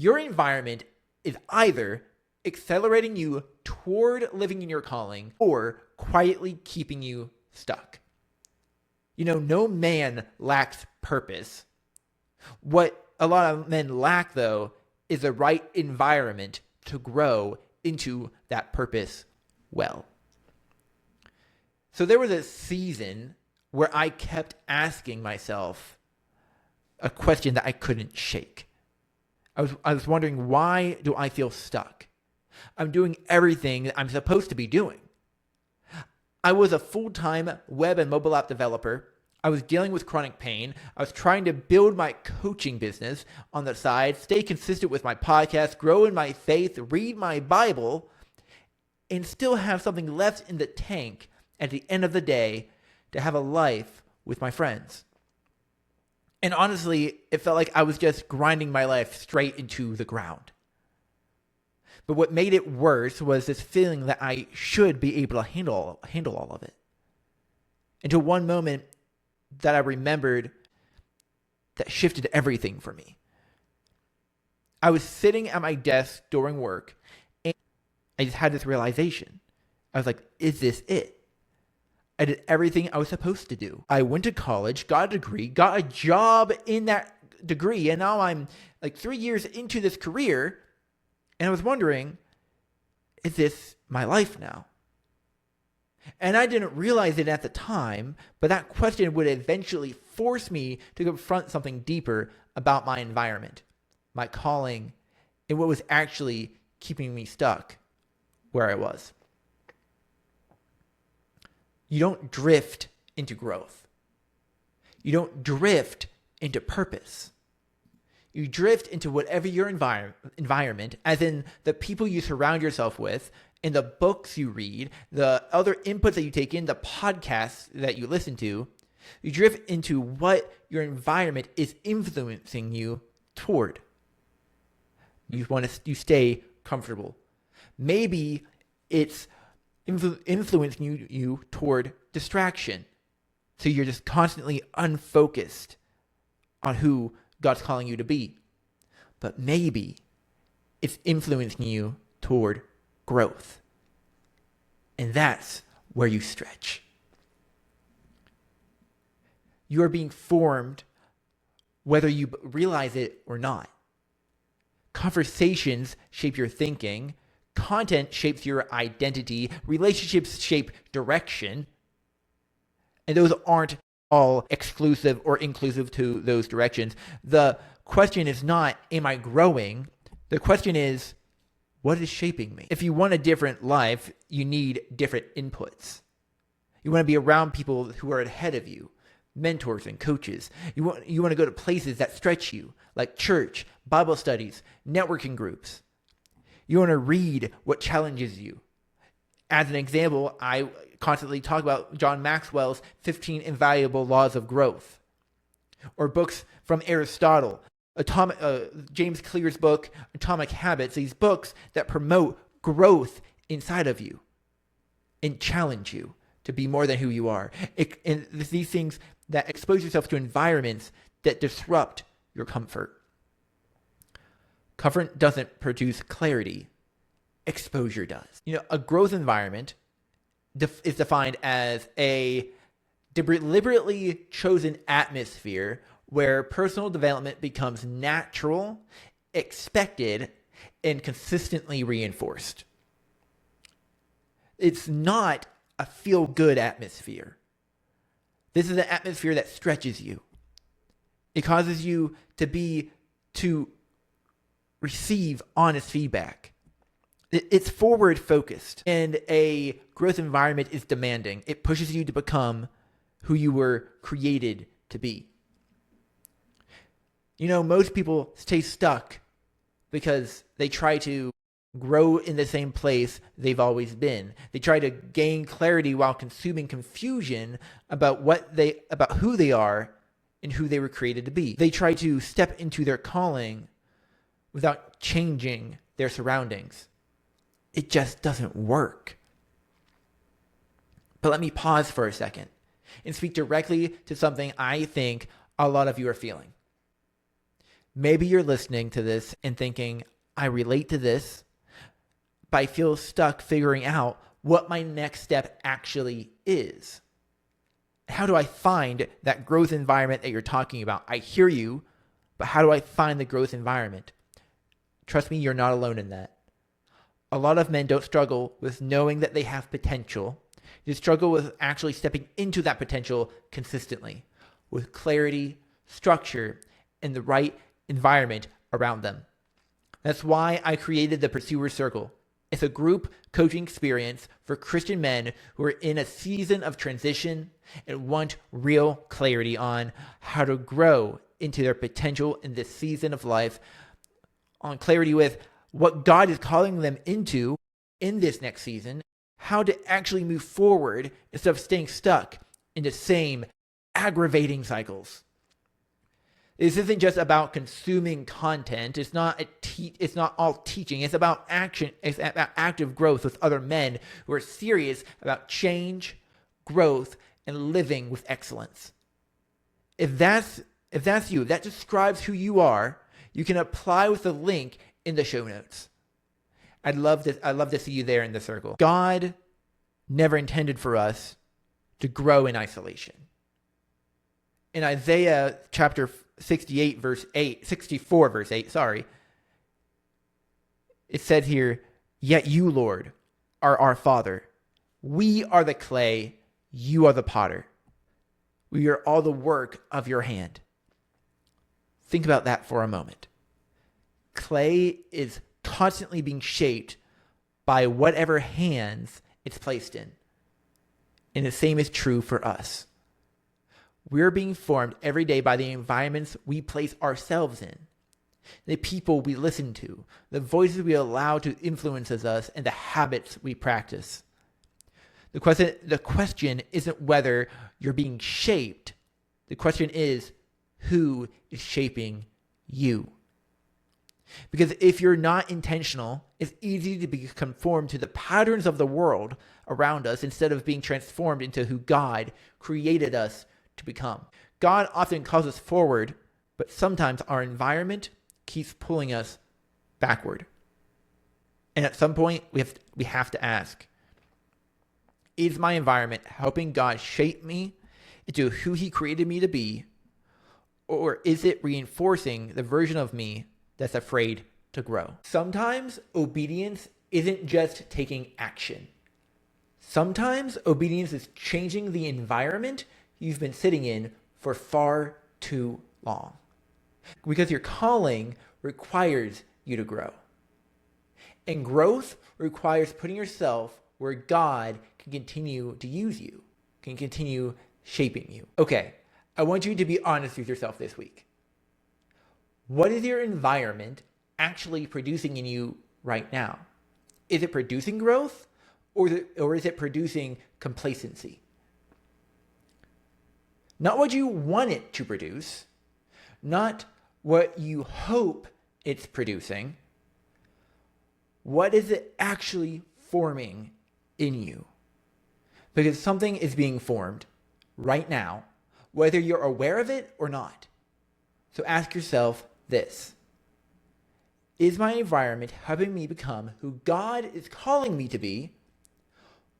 Your environment is either accelerating you toward living in your calling or quietly keeping you stuck. No man lacks purpose. What a lot of men lack, though, is the right environment to grow into that purpose well. So there was a season where I kept asking myself a question that I couldn't shake. I was wondering, why do I feel stuck? I'm doing everything that I'm supposed to be doing. I was a full-time web and mobile app developer. I was dealing with chronic pain. I was trying to build my coaching business on the side, stay consistent with my podcast, grow in my faith, read my Bible, and still have something left in the tank at the end of the day to have a life with my friends. And honestly, it felt like I was just grinding my life straight into the ground. But what made it worse was this feeling that I should be able to handle all of it. Until one moment that I remembered that shifted everything for me. I was sitting at my desk during work, and I just had this realization. I was like, is this it? I did everything I was supposed to do. I went to college, got a degree, got a job in that degree, and now I'm like 3 years into this career, and I was wondering, is this my life now? And I didn't realize it at the time, but that question would eventually force me to confront something deeper about my environment, my calling, and what was actually keeping me stuck where I was. You don't drift into growth. You don't drift into purpose. You drift into whatever your environment, as in the people you surround yourself with, in the books you read, the other inputs that you take in, the podcasts that you listen to. You drift into what your environment is influencing you toward. You stay comfortable. Maybe it's influencing you toward distraction. So you're just constantly unfocused on who God's calling you to be. But maybe it's influencing you toward growth. And that's where you stretch. You are being formed whether you realize it or not. Conversations shape your thinking. Content shapes your identity. Relationships shape direction. And those aren't all exclusive or inclusive to those directions. The question is not, am I growing? The question is, what is shaping me? If you want a different life, you need different inputs. You want to be around people who are ahead of you, mentors and coaches. You want to go to places that stretch you, like church, Bible studies, networking groups. You want to read what challenges you. As an example, I constantly talk about John Maxwell's 15 Invaluable Laws of Growth, or books from Aristotle, James Clear's book, Atomic Habits, these books that promote growth inside of you and challenge you to be more than who you are. And these things that expose yourself to environments that disrupt your comfort. Comfort doesn't produce clarity. Exposure does. A growth environment is defined as a deliberately chosen atmosphere where personal development becomes natural, expected, and consistently reinforced. It's not a feel-good atmosphere. This is an atmosphere that stretches you. It causes you to receive honest feedback. It's forward-focused, and a growth environment is demanding. It pushes you to become who you were created to be. Most people stay stuck because they try to grow in the same place they've always been. They try to gain clarity while consuming confusion about who they are and who they were created to be. They try to step into their calling without changing their surroundings. It just doesn't work. But let me pause for a second and speak directly to something I think a lot of you are feeling. Maybe you're listening to this and thinking, I relate to this, but I feel stuck figuring out what my next step actually is. How do I find that growth environment that you're talking about? I hear you, but how do I find the growth environment? Trust me, you're not alone in that. A lot of men don't struggle with knowing that they have potential. They struggle with actually stepping into that potential consistently, with clarity, structure, and the right environment around them. That's why I created the Pursuer Circle. It's a group coaching experience for Christian men who are in a season of transition and want real clarity on how to grow into their potential in this season of life, on clarity with what God is calling them into in this next season, how to actually move forward instead of staying stuck in the same aggravating cycles. This isn't just about consuming content. It's not all teaching. It's about action. It's about active growth with other men who are serious about change, growth, and living with excellence. If that's you, that describes who you are, you can apply with the link in the show notes. I'd love to see you there in the circle. God never intended for us to grow in isolation. In Isaiah chapter 64 verse 8, it says here, "Yet you, Lord, are our Father. We are the clay, you are the potter. We are all the work of your hand." Think about that for a moment. Clay is constantly being shaped by whatever hands it's placed in. And the same is true for us. We're being formed every day by the environments we place ourselves in, the people we listen to, the voices we allow to influence us, and the habits we practice. The question isn't whether you're being shaped. The question is, who is shaping you? Because if you're not intentional, it's easy to be conformed to the patterns of the world around us instead of being transformed into who God created us to become. God often calls us forward, but sometimes our environment keeps pulling us backward. And at some point, we have to ask, is my environment helping God shape me into who he created me to be? Or is it reinforcing the version of me that's afraid to grow? Sometimes obedience isn't just taking action. Sometimes obedience is changing the environment you've been sitting in for far too long. Because your calling requires you to grow. And growth requires putting yourself where God can continue to use you, can continue shaping you. Okay, I want you to be honest with yourself this week. What is your environment actually producing in you right now? Is it producing growth or is it producing complacency? Not what you want it to produce, not what you hope it's producing. What is it actually forming in you? Because something is being formed right now, whether you're aware of it or not. So ask yourself this: is my environment helping me become who God is calling me to be,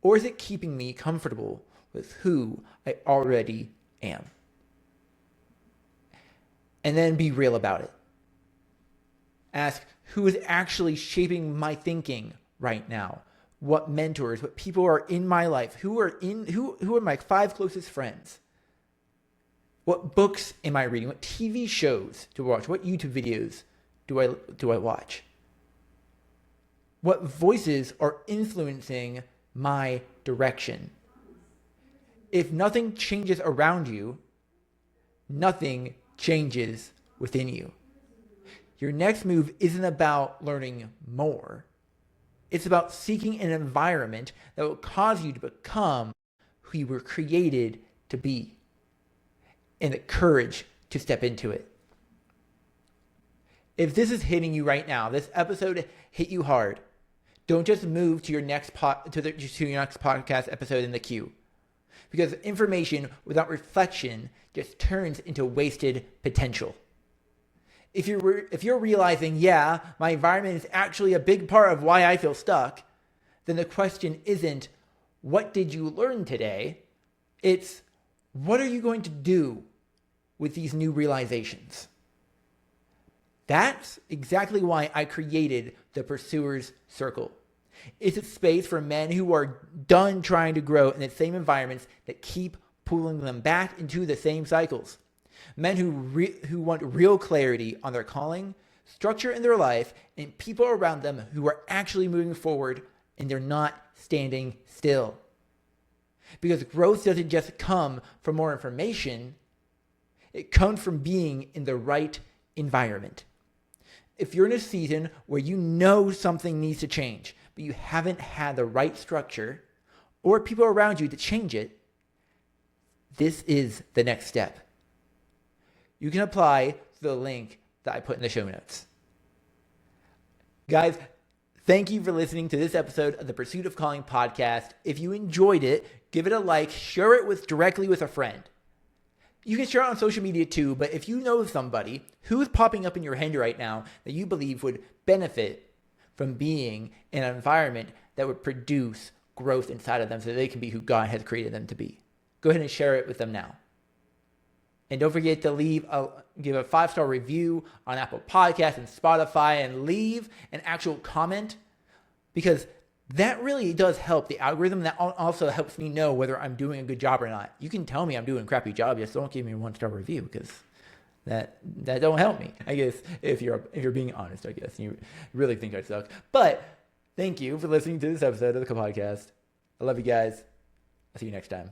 or is it keeping me comfortable with who I already am? And then be real about it. Ask, who is actually shaping my thinking right now? What mentors, what people are in my life? Who are my 5 closest friends? What books am I reading? What TV shows do I watch? What YouTube videos do I watch? What voices are influencing my direction? If nothing changes around you, nothing changes within you. Your next move isn't about learning more. It's about seeking an environment that will cause you to become who you were created to be, and the courage to step into it. If this is hitting you right now, this episode hit you hard, don't just move to your next podcast episode in the queue. Because information without reflection just turns into wasted potential. If you're realizing, yeah, my environment is actually a big part of why I feel stuck, then the question isn't, what did you learn today? It's, what are you going to do with these new realizations? That's exactly why I created the Pursuer's Circle. It's a space for men who are done trying to grow in the same environments that keep pulling them back into the same cycles. Men who want real clarity on their calling, structure in their life, and people around them who are actually moving forward and they're not standing still. Because growth doesn't just come from more information, it comes from being in the right environment. If you're in a season where you know something needs to change, but you haven't had the right structure or people around you to change it, this is the next step. You can apply to the link that I put in the show notes. Guys, thank you for listening to this episode of the Pursuit of Calling podcast. If you enjoyed it, give it a like, share it directly with a friend. You can share it on social media too, but if you know somebody who is popping up in your head right now that you believe would benefit from being in an environment that would produce growth inside of them so they can be who God has created them to be, go ahead and share it with them now. And don't forget to give a 5-star review on Apple Podcasts and Spotify, and leave an actual comment, because that really does help the algorithm. That also helps me know whether I'm doing a good job or not. You can tell me I'm doing a crappy job, just don't give me a 1-star review, because that don't help me, I guess, if you're being honest, I guess, and you really think I suck. But thank you for listening to this episode of the podcast. I love you guys. I'll see you next time.